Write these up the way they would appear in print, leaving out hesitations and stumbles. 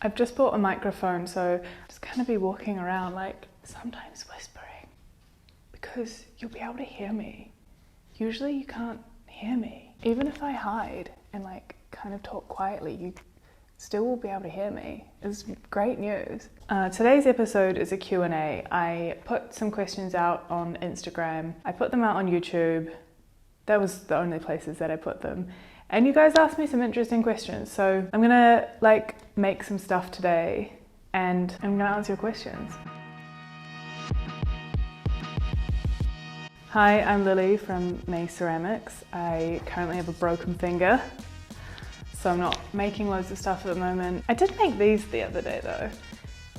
I've just bought a microphone, so I'm just gonna be walking around like sometimes whispering because you'll be able to hear me. Usually you can't hear me. Even if I hide and like kind of talk quietly, you still will be able to hear me. It's great news. Today's episode is a Q&A. I put some questions out on Instagram. I put them out on YouTube. That was the only places that I put them. And you guys asked me some interesting questions. So I'm gonna make some stuff today and I'm gonna answer your questions. Hi, I'm Lily from Mae Ceramics. I currently have a broken finger, so I'm not making loads of stuff at the moment. I did make these the other day though,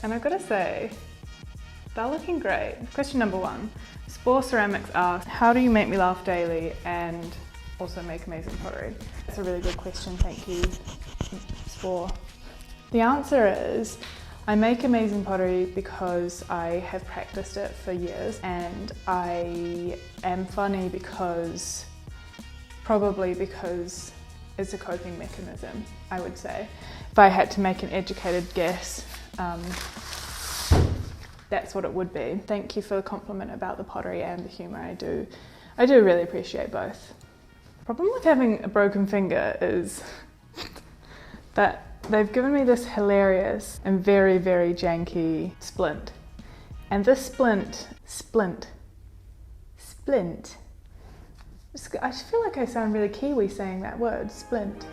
and I've gotta say, they're looking great. Question number 1. Spore Ceramics asked, how do you make me laugh daily and also make amazing pottery? That's a really good question, thank you, Spore. The answer is, I make amazing pottery because I have practiced it for years, and I am funny probably because it's a coping mechanism, I would say. If I had to make an educated guess, that's what it would be. Thank you for the compliment about the pottery and the humour. I do really appreciate both. The problem with having a broken finger is that they've given me this hilarious and very, very janky splint. And this splint. I just feel like I sound really Kiwi saying that word, splint.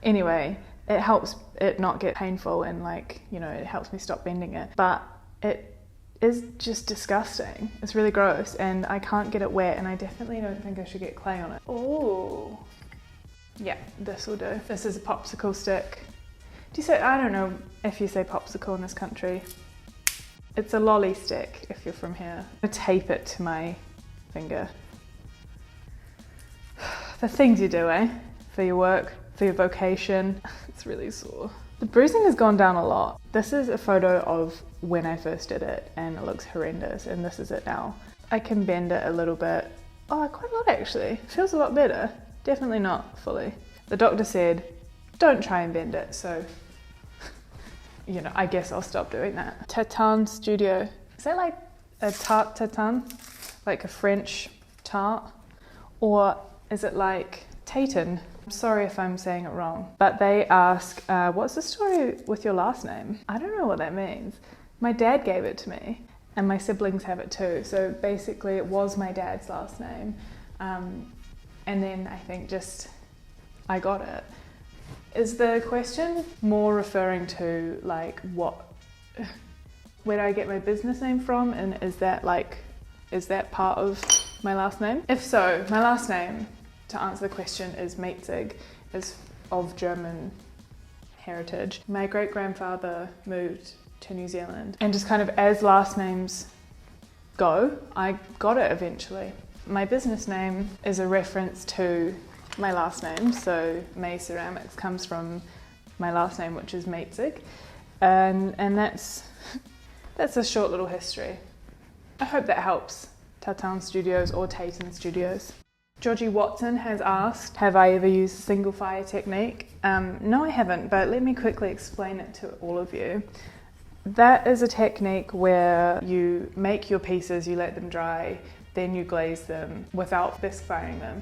Anyway, it helps it not get painful and it helps me stop bending it. But it is just disgusting. It's really gross and I can't get it wet, and I definitely don't think I should get clay on it. Oh. Yeah, this will do. This is a popsicle stick. I don't know if you say popsicle in this country. It's a lolly stick if you're from here. I tape it to my finger. The things you do, eh? For your work, for your vocation. It's really sore. The bruising has gone down a lot. This is a photo of when I first did it and it looks horrendous, and this is it now. I can bend it a little bit. Oh, quite a lot actually. It feels a lot better. Definitely not fully. The doctor said, don't try and bend it, so, I guess I'll stop doing that. Tartan Studio. Is that like a tarte tatin? Like a French tart? Or is it like tatin? I'm sorry if I'm saying it wrong. But they ask, what's the story with your last name? I don't know what that means. My dad gave it to me, and my siblings have it too. So basically it was my dad's last name. And then I think I got it. Is the question more referring to where do I get my business name from? And is that part of my last name? If so, my last name, to answer the question, is Meitzig, is of German heritage. My great-grandfather moved to New Zealand, and just kind of as last names go, I got it eventually. My business name is a reference to my last name, so Mae Ceramics comes from my last name, which is Meitzig, and that's a short little history. I hope that helps. Tartan Studios or Tatin Studios. Georgie Watson has asked, have I ever used a single fire technique? No, I haven't, but let me quickly explain it to all of you. That is a technique where you make your pieces, you let them dry, then you glaze them without bisque firing them,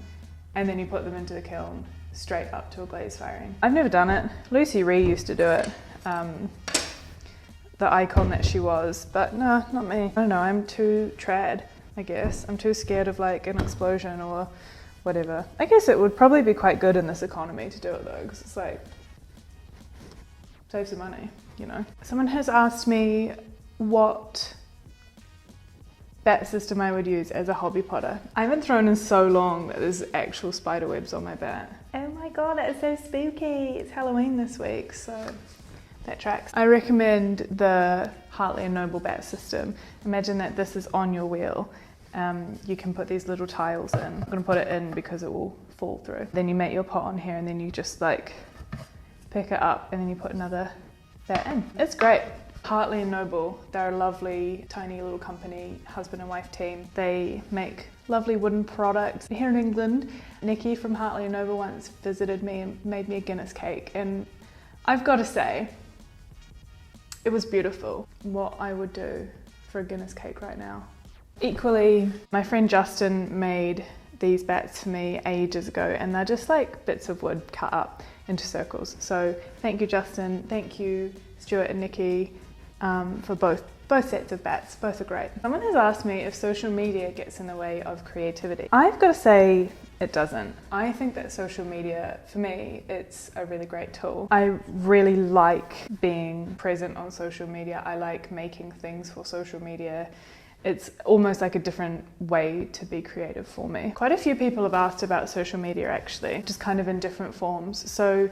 and then you put them into the kiln straight up to a glaze firing. I've never done it. Lucy Ree used to do it, the icon that she was, but no, not me. I don't know, I'm too trad, I guess. I'm too scared of an explosion or whatever. I guess it would probably be quite good in this economy to do it though, because it's save some money, Someone has asked me what bat system I would use as a hobby potter. I haven't thrown in so long that there's actual spider webs on my bat. Oh my god, that is so spooky. It's Halloween this week, so that tracks. I recommend the Hartley & Noble bat system. Imagine that this is on your wheel. You can put these little tiles in. I'm gonna put it in because it will fall through. Then you make your pot on here and then you just pick it up and then you put another bat in. It's great. Hartley and Noble, they're a lovely tiny little company, husband and wife team. They make lovely wooden products here in England. Nikki from Hartley and Noble once visited me and made me a Guinness cake, and I've got to say, it was beautiful. What I would do for a Guinness cake right now. Equally, my friend Justin made these bats for me ages ago, and they're just like bits of wood cut up into circles. So thank you, Justin. Thank you, Stuart and Nikki, for both sets of bats. Both are great. Someone has asked me if social media gets in the way of creativity. I've got to say it doesn't. I think that social media, for me, it's a really great tool. I really like being present on social media. I like making things for social media. It's almost like a different way to be creative for me. Quite a few people have asked about social media actually, just kind of in different forms. So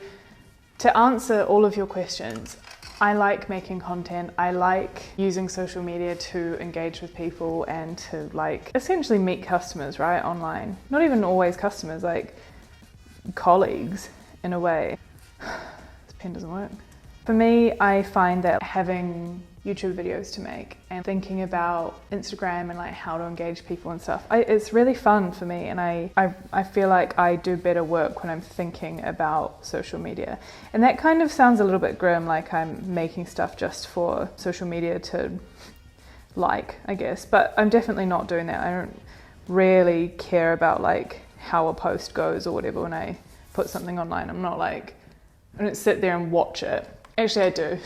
to answer all of your questions, I like making content. I like using social media to engage with people and to like essentially meet customers, right, online. Not even always customers, like colleagues in a way. This pen doesn't work. For me, I find that having YouTube videos to make and thinking about Instagram and like how to engage people and stuff, it's really fun for me, and I feel like I do better work when I'm thinking about social media. And that kind of sounds a little bit grim, like I'm making stuff just for social media to like, I guess, but I'm definitely not doing that. I don't really care about like how a post goes or whatever when I put something online. I'm not like, I don't sit there and watch it. Actually, I do.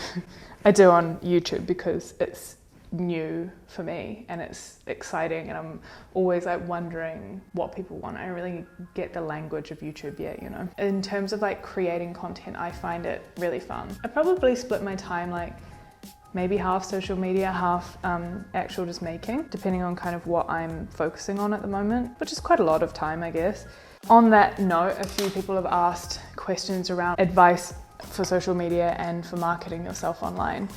I do on YouTube because it's new for me and it's exciting, and I'm always like wondering what people want. I don't really get the language of YouTube yet, you know. In terms of like creating content, I find it really fun. I probably split my time like maybe half social media, half actual just making, depending on kind of what I'm focusing on at the moment, which is quite a lot of time, I guess. On that note, a few people have asked questions around advice for social media and for marketing yourself online.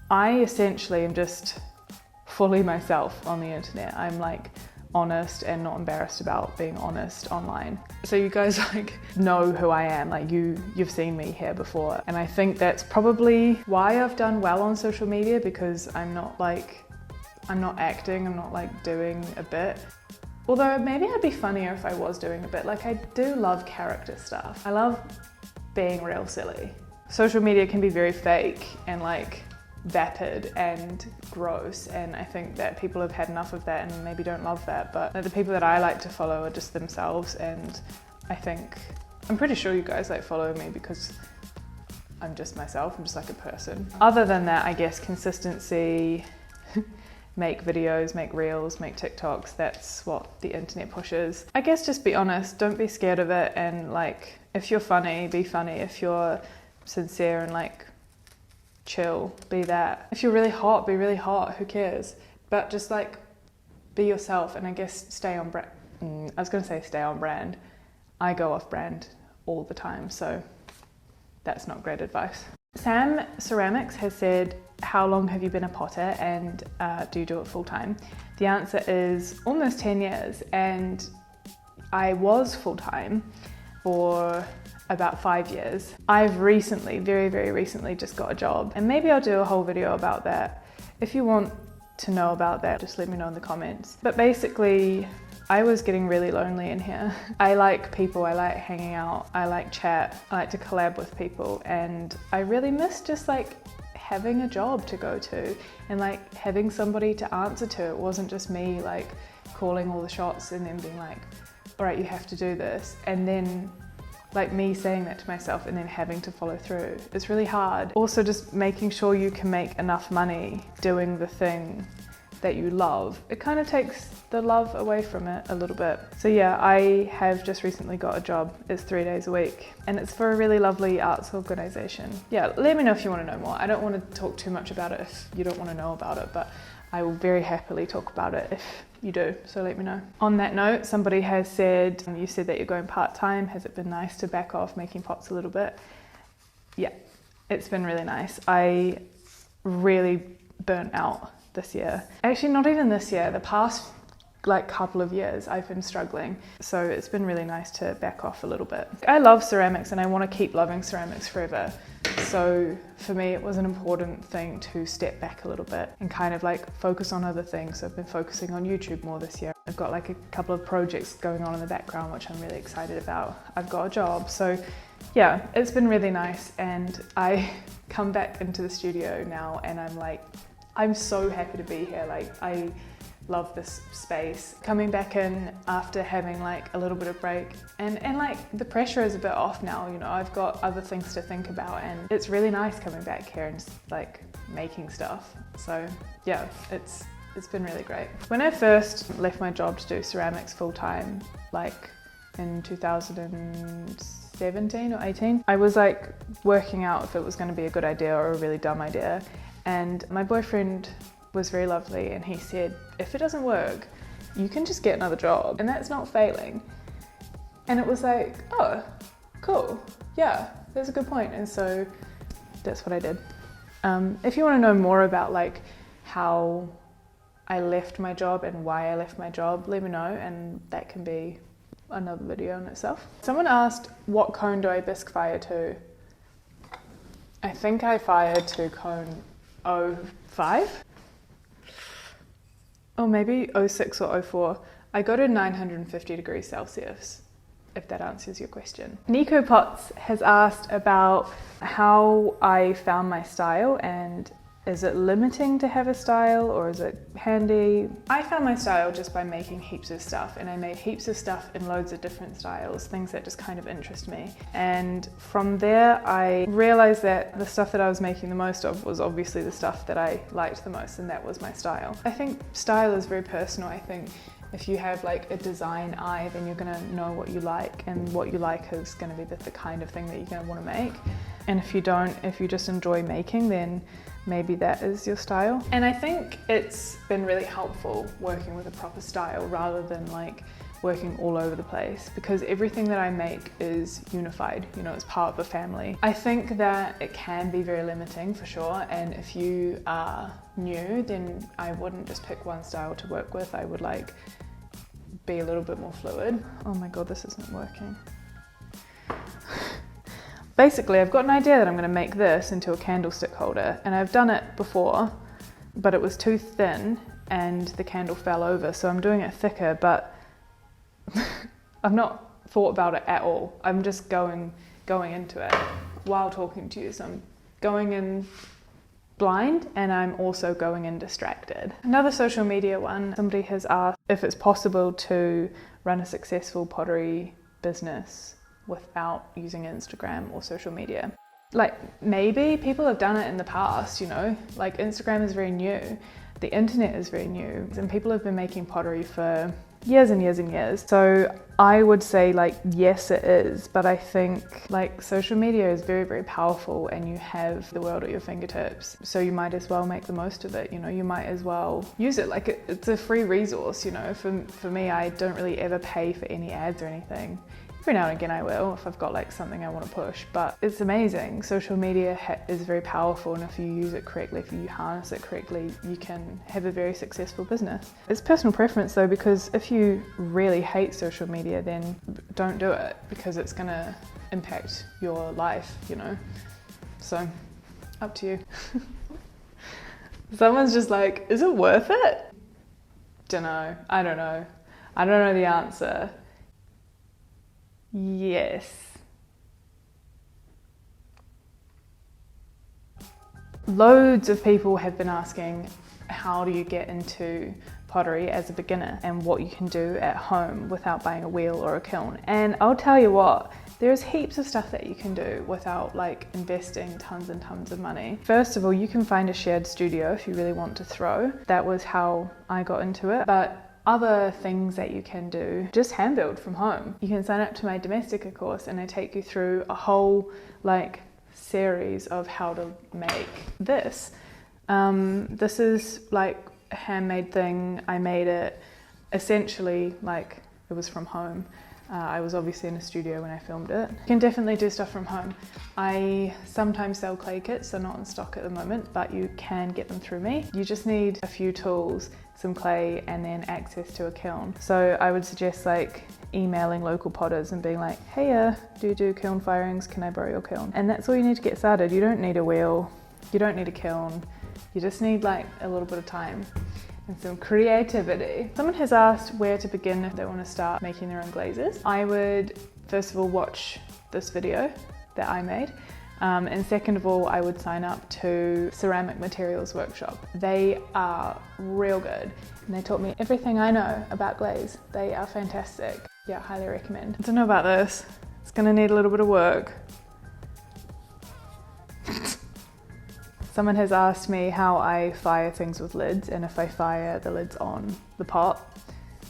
I essentially am just fully myself on the internet. I'm like honest and not embarrassed about being honest online. So you guys like know who I am, like you've seen me here before. And I think that's probably why I've done well on social media, because I'm not acting, I'm not like doing a bit. Although maybe I'd be funnier if I was doing a bit. Like I do love character stuff. I love being real silly. Social media can be very fake and like vapid and gross, and I think that people have had enough of that and maybe don't love that, but the people that I like to follow are just themselves, and I'm pretty sure you guys like follow me because I'm just myself, I'm just like a person. Other than that, I guess consistency, make videos, make reels, make TikToks, that's what the internet pushes. I guess just be honest, don't be scared of it, and like if you're funny, be funny. If you're sincere and like chill, be that. If you're really hot, be really hot, who cares? But just like be yourself, and I guess stay on brand. I was gonna say stay on brand. I go off brand all the time, so that's not great advice. Mae Ceramics has said, how long have you been a potter, and do you do it full time? The answer is almost 10 years, and I was full time for about 5 years. I've recently, very, very recently just got a job, and maybe I'll do a whole video about that. If you want to know about that, just let me know in the comments. But basically, I was getting really lonely in here. I like people, I like hanging out, I like chat, I like to collab with people, and I really miss just like having a job to go to and like having somebody to answer to. It wasn't just me like calling all the shots and then being like, all right, you have to do this, and then like me saying that to myself and then having to follow through. It's really hard. Also just making sure you can make enough money doing the thing that you love. It kind of takes the love away from it a little bit. So yeah, I have just recently got a job. It's 3 days a week, and it's for a really lovely arts organisation. Yeah, let me know if you want to know more. I don't want to talk too much about it if you don't want to know about it, but I will very happily talk about it if you do, so let me know. On that note, somebody has said, you said that you're going part-time. Has it been nice to back off making pots a little bit? Yeah, it's been really nice. I really burnt out this year. Actually, not even this year, the past like couple of years I've been struggling. So it's been really nice to back off a little bit. I love ceramics and I want to keep loving ceramics forever. So for me, it was an important thing to step back a little bit and kind of like focus on other things. I've been focusing on YouTube more this year. I've got like a couple of projects going on in the background, which I'm really excited about. I've got a job. So yeah, it's been really nice. And I come back into the studio now and I'm so happy to be here. Like, I love this space. Coming back in after having like a little bit of break and like the pressure is a bit off now, you know, I've got other things to think about, and it's really nice coming back here and like making stuff. So yeah, it's been really great. When I first left my job to do ceramics full time, like in 2017 or 18, I was like working out if it was going to be a good idea or a really dumb idea, and my boyfriend was very lovely, and he said, if it doesn't work, you can just get another job, and that's not failing. And it was like, oh, cool, yeah, that's a good point. And so that's what I did. If you want to know more about like how I left my job and why I left my job, let me know, and that can be another video in itself. Someone asked, what cone do I bisque fire to? I think I fired to cone 05. Or maybe 06 or 04. I go to 950 degrees Celsius, if that answers your question. Nico Potts has asked about how I found my style, and is it limiting to have a style or is it handy? I found my style just by making heaps of stuff, and I made heaps of stuff in loads of different styles, things that just kind of interest me. And from there I realized that the stuff that I was making the most of was obviously the stuff that I liked the most, and that was my style. I think style is very personal. I think if you have like a design eye, then you're gonna know what you like, and what you like is gonna be the kind of thing that you're gonna wanna make. And if you don't, if you just enjoy making, then maybe that is your style. And I think it's been really helpful working with a proper style rather than like working all over the place, because everything that I make is unified, you know, it's part of a family. I think that it can be very limiting for sure, and if you are new, then I wouldn't just pick one style to work with. I would like be a little bit more fluid. Oh my god, this isn't working. Basically, I've got an idea that I'm going to make this into a candlestick holder, and I've done it before, but it was too thin and the candle fell over, so I'm doing it thicker, but I've not thought about it at all. I'm just going into it while talking to you, so I'm going in blind and I'm also going in distracted. Another social media one, somebody has asked if it's possible to run a successful pottery business without using Instagram or social media. Like, maybe people have done it in the past, you know, like Instagram is very new, the internet is very new, and people have been making pottery for years and years and years. So I would say like, yes, it is, but I think like social media is very, very powerful, and you have the world at your fingertips. So you might as well make the most of it, you know, you might as well use it. Like it's a free resource, you know. For me, I don't really ever pay for any ads or anything. Every now and again I will, if I've got like something I want to push, but it's amazing. Social media is very powerful, and if you use it correctly, if you harness it correctly, you can have a very successful business. It's personal preference though, because if you really hate social media, then don't do it, because it's gonna impact your life, you know. So, up to you. Someone's just like, is it worth it? Dunno, I don't know. I don't know the answer. Yes. Loads of people have been asking, how do you get into pottery as a beginner, and what you can do at home without buying a wheel or a kiln. And I'll tell you what, there's heaps of stuff that you can do without like investing tons and tons of money. First of all, you can find a shared studio if you really want to throw. That was how I got into it. But other things that you can do, just hand build from home. You can sign up to my Domestica course, and I take you through a whole like series of how to make this. This is like a handmade thing. I made it essentially like it was from home. I was obviously in a studio when I filmed it. You can definitely do stuff from home. I sometimes sell clay kits, they're not in stock at the moment, but you can get them through me. You just need a few tools, some clay, and then access to a kiln. So I would suggest like emailing local potters and being like, hey, do you do kiln firings? Can I borrow your kiln? And that's all you need to get started. You don't need a wheel, you don't need a kiln, you just need like a little bit of time and some creativity. Someone has asked where to begin if they want to start making their own glazes. I would first of all watch this video that I made, and second of all I would sign up to Ceramic Materials Workshop. They are real good and they taught me everything I know about glaze. They are fantastic. Yeah, highly recommend. I don't know about this. It's gonna need a little bit of work. Someone has asked me how I fire things with lids and if I fire the lids on the pot.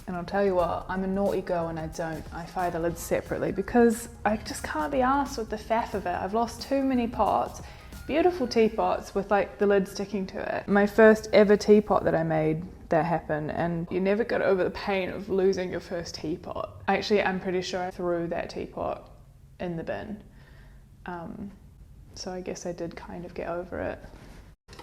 And I'll tell you what, I'm a naughty girl and I don't. I fire the lids separately because I just can't be arsed with the faff of it. I've lost too many pots, beautiful teapots with like the lid sticking to it. My first ever teapot that I made, that happened, and you never got over the pain of losing your first teapot. Actually, I'm pretty sure I threw that teapot in the bin. So I guess I did kind of get over it.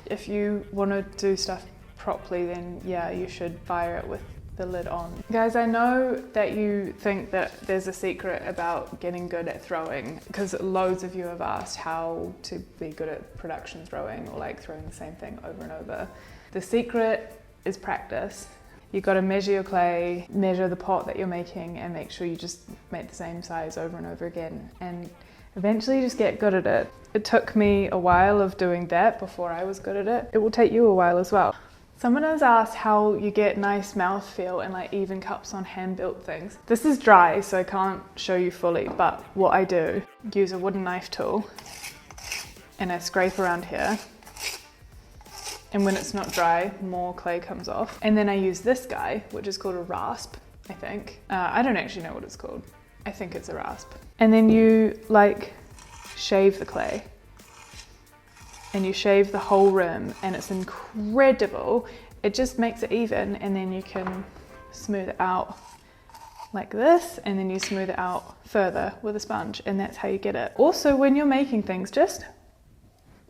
If you want to do stuff properly, then yeah, you should fire it with the lid on. Guys, I know that you think that there's a secret about getting good at throwing, because loads of you have asked how to be good at production throwing or like throwing the same thing over and over. The secret is practice. You've got to measure your clay, measure the pot that you're making, and make sure you just make the same size over and over again. And eventually you just get good at it. It took me a while of doing that before I was good at it. It will take you a while as well. Someone has asked how you get nice mouthfeel and like even cups on hand-built things. This is dry, so I can't show you fully, but what I do, use a wooden knife tool and I scrape around here. And when it's not dry, more clay comes off. And then I use this guy, which is called a rasp, I think. I don't actually know what it's called. I think it's a rasp. And then you like shave the clay. And you shave the whole rim and it's incredible. It just makes it even, and then you can smooth it out like this, and then you smooth it out further with a sponge, and that's how you get it. Also, when you're making things, just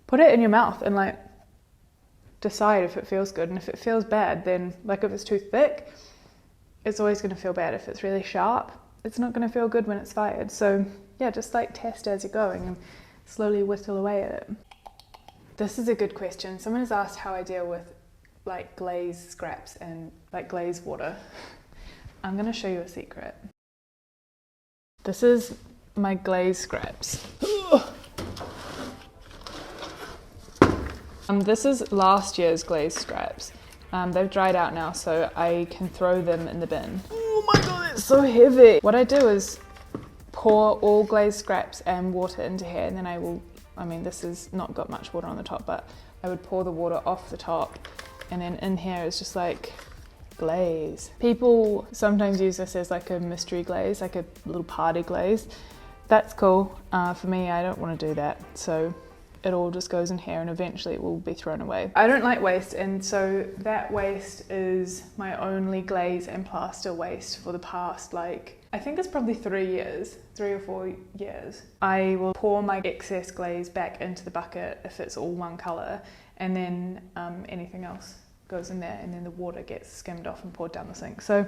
put it in your mouth and like decide if it feels good, and if it feels bad, then like if it's too thick, it's always going to feel bad. If it's really sharp, it's not going to feel good when it's fired. So yeah, just like test as you're going and slowly whittle away at it. This is a good question. Someone has asked how I deal with like glaze scraps and like glaze water. I'm going to show you a secret. This is my glaze scraps. This is last year's glaze scraps. They've dried out now, so I can throw them in the bin. Oh my god, it's so heavy! What I do is pour all glaze scraps and water into here, and then this has not got much water on the top, but I would pour the water off the top, and then in here is just like glaze. People sometimes use this as like a mystery glaze, like a little party glaze. That's cool. For me, I don't want to do that, so it all just goes in here and eventually it will be thrown away. I don't like waste, and so that waste is my only glaze and plaster waste for the past I think it's probably 3 or 4 years. I will pour my excess glaze back into the bucket if it's all one colour, and then anything else goes in there, and then the water gets skimmed off and poured down the sink. So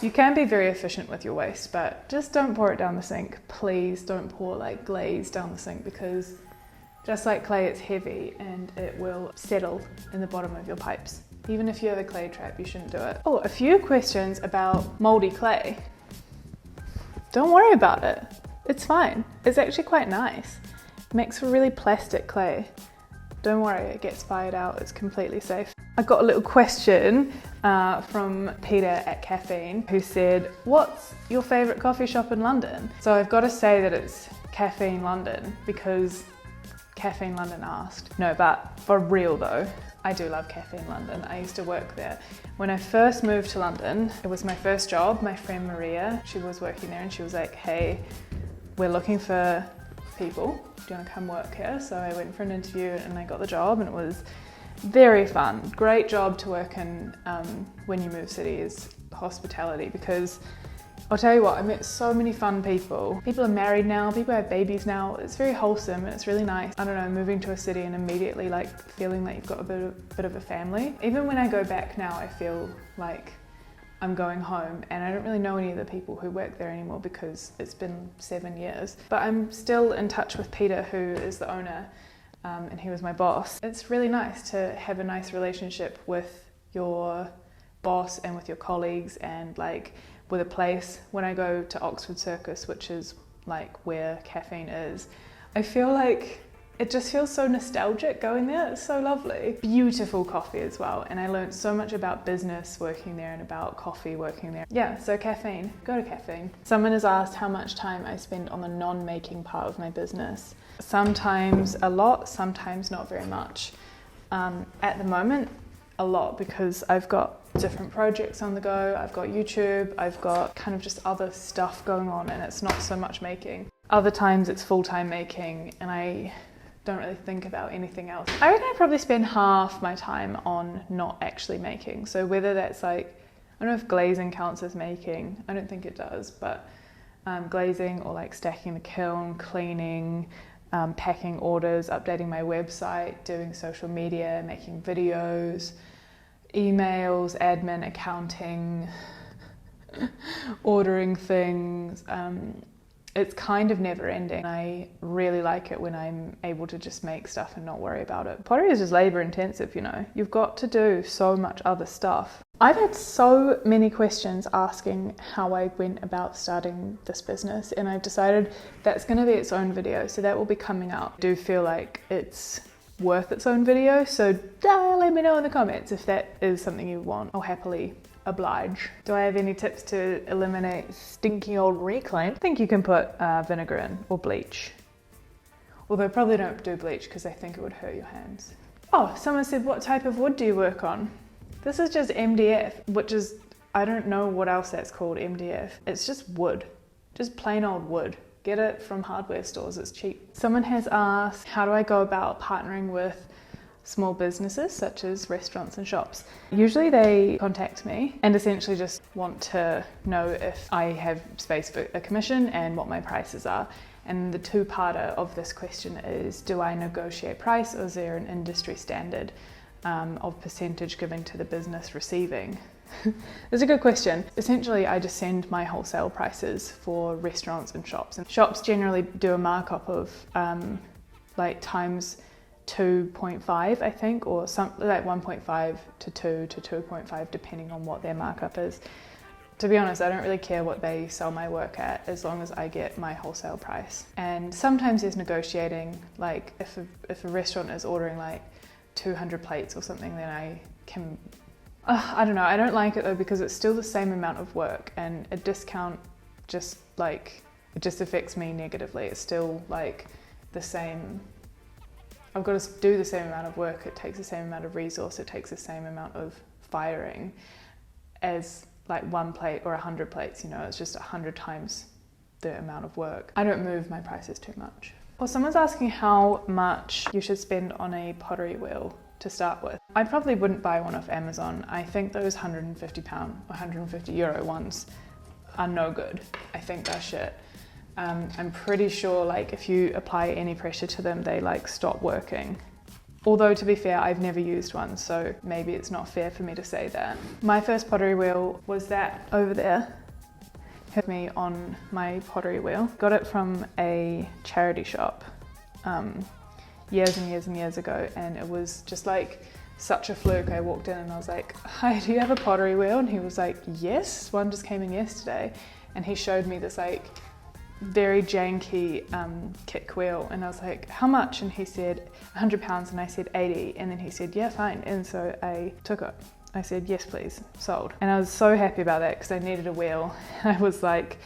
you can be very efficient with your waste, but just don't pour it down the sink. Please don't pour like glaze down the sink, because just like clay, it's heavy and it will settle in the bottom of your pipes. Even if you have a clay trap, you shouldn't do it. Oh, a few questions about mouldy clay. Don't worry about it. It's fine. It's actually quite nice. It makes for really plastic clay. Don't worry, it gets fired out. It's completely safe. I got a little question from Peter at Caffeine, who said, what's your favourite coffee shop in London? So I've got to say that it's Caffeine London, because Caffeine London asked. No, but for real though, I do love Caffeine London. I used to work there. When I first moved to London, it was my first job. My friend Maria, she was working there, and she was like, hey, we're looking for people. Do you want to come work here? So I went for an interview and I got the job, and it was very fun. Great job to work in when you move cities, hospitality, because I'll tell you what, I met so many fun people. People are married now, people have babies now. It's very wholesome and it's really nice. I don't know, moving to a city and immediately like feeling like you've got a bit of a family. Even when I go back now, I feel like I'm going home, and I don't really know any of the people who work there anymore because it's been 7 years. But I'm still in touch with Peter, who is the owner, and he was my boss. It's really nice to have a nice relationship with your boss and with your colleagues and like with a place. When I go to Oxford Circus, which is like where Caffeine is, I feel like it just feels so nostalgic going there. It's so lovely. Beautiful coffee as well. And I learned so much about business working there and about coffee working there. Yeah, so Caffeine, go to Caffeine. Someone has asked how much time I spend on the non-making part of my business. Sometimes a lot, sometimes not very much. At the moment, a lot, because I've got different projects on the go. I've got YouTube, I've got kind of just other stuff going on, and it's not so much making. Other times it's full-time making and I don't really think about anything else. I reckon I probably spend half my time on not actually making. So whether that's like, I don't know if glazing counts as making, I don't think it does, but glazing or like stacking the kiln, cleaning, packing orders, updating my website, doing social media, making videos, emails, admin, accounting, ordering things. It's kind of never ending. I really like it when I'm able to just make stuff and not worry about it. Pottery is just labor intensive, you know. You've got to do so much other stuff. I've had so many questions asking how I went about starting this business, and I've decided that's going to be its own video, so that will be coming out. I do feel like it's worth its own video, so let me know in the comments if that is something you want. I'll happily oblige. Do I have any tips to eliminate stinky old reclaim? I think you can put vinegar in, or bleach. Although probably don't do bleach because I think it would hurt your hands. Oh, someone said, what type of wood do you work on? This is just MDF, which is, I don't know what else that's called, MDF. It's just wood, just plain old wood. Get it from hardware stores, it's cheap. Someone has asked, how do I go about partnering with small businesses such as restaurants and shops? Usually they contact me and essentially just want to know if I have space for a commission and what my prices are. And the two-parter of this question is, do I negotiate price, or is there an industry standard of percentage given to the business receiving? That's a good question. Essentially, I just send my wholesale prices for restaurants and shops. And shops generally do a markup of like times 2.5, I think, or something like 1.5 to 2 to 2.5, depending on what their markup is. To be honest, I don't really care what they sell my work at as long as I get my wholesale price. And sometimes there's negotiating, like if a restaurant is ordering like 200 plates or something, then I can, I don't know, I don't like it though because it's still the same amount of work, and a discount just like, it just affects me negatively. It's still like the same, I've got to do the same amount of work, it takes the same amount of resource, it takes the same amount of firing as like 1 plate or 100 plates, you know, it's just 100 times the amount of work. I don't move my prices too much. Well, someone's asking how much you should spend on a pottery wheel to start with. I probably wouldn't buy one off Amazon. I think those £150 or €150 ones are no good. I think they're shit. I'm pretty sure like if you apply any pressure to them, they like stop working. Although to be fair, I've never used one, so maybe it's not fair for me to say that. My first pottery wheel was that over there. Hit me on my pottery wheel. Got it from a charity shop years and years and years ago, and it was just like such a fluke. I walked in and I was like, hi, do you have a pottery wheel? And he was like, yes, one just came in yesterday. And he showed me this like very janky kick wheel, and I was like, how much? And he said £100, and I said 80, and then he said, yeah, fine. And so I took it. I said, yes, please, sold. And I was so happy about that because I needed a wheel. I was like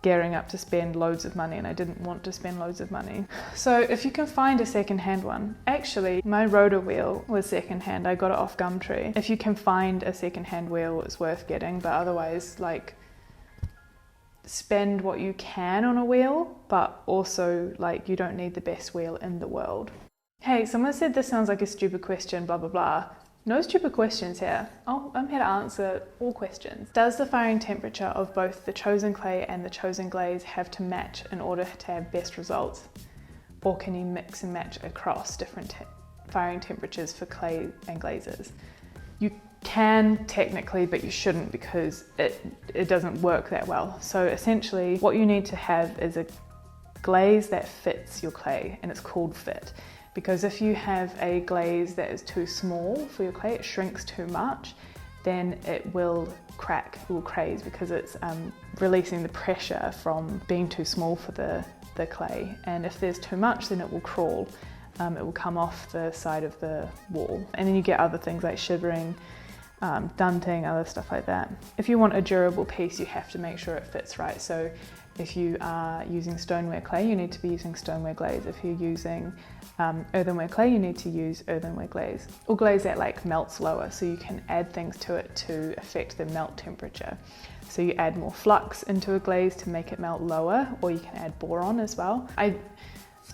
gearing up to spend loads of money, and I didn't want to spend loads of money. So if you can find a secondhand one, actually my rotor wheel was secondhand. I got it off Gumtree. If you can find a secondhand wheel, it's worth getting, but otherwise like spend what you can on a wheel, but also like you don't need the best wheel in the world. Hey, someone said this sounds like a stupid question, blah, blah, blah. No stupid questions here. Oh, I'm here to answer all questions. Does the firing temperature of both the chosen clay and the chosen glaze have to match in order to have best results? Or can you mix and match across different firing temperatures for clay and glazes? You can technically, but you shouldn't, because it doesn't work that well. So essentially what you need to have is a glaze that fits your clay, and it's called fit. Because if you have a glaze that is too small for your clay, it shrinks too much, then it will crack, it will craze, because it's releasing the pressure from being too small for the clay. And if there's too much, then it will crawl. It will come off the side of the wall. And then you get other things like shivering, dunting, other stuff like that. If you want a durable piece, you have to make sure it fits right. So if you are using stoneware clay, you need to be using stoneware glaze. If you're using earthenware clay, you need to use earthenware glaze, or glaze that like melts lower, so you can add things to it to affect the melt temperature. So you add more flux into a glaze to make it melt lower, or you can add boron as well. I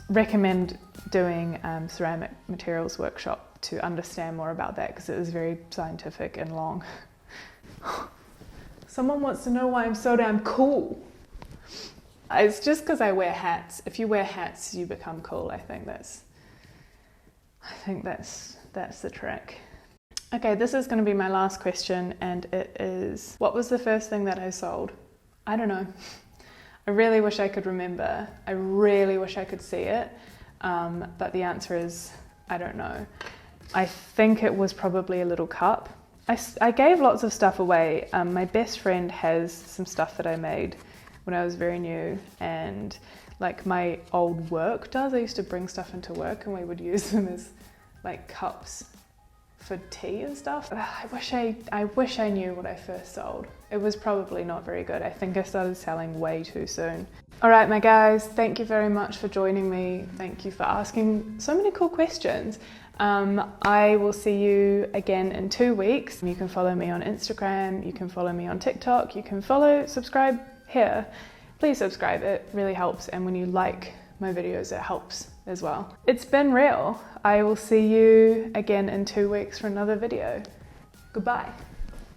recommend doing ceramic materials workshop to understand more about that, because it is very scientific and long. Someone wants to know why I'm so damn cool. It's just because I wear hats. If you wear hats, you become cool. I think that's the trick. Okay, this is going to be my last question, and it is, what was the first thing that I sold? I don't know. I really wish I could remember. I really wish I could see it, but the answer is, I don't know. I think it was probably a little cup. I gave lots of stuff away. My best friend has some stuff that I made when I was very new, and like my old work does. I used to bring stuff into work and we would use them as like cups for tea and stuff. I wish I knew what I first sold. It was probably not very good. I think I started selling way too soon. All right, my guys, thank you very much for joining me. Thank you for asking so many cool questions. I will see you again in 2 weeks. You can follow me on Instagram, you can follow me on TikTok, you can subscribe here. Please subscribe, it really helps, and when you like my videos, it helps as well. It's been real. I will see you again in 2 weeks for another video. Goodbye.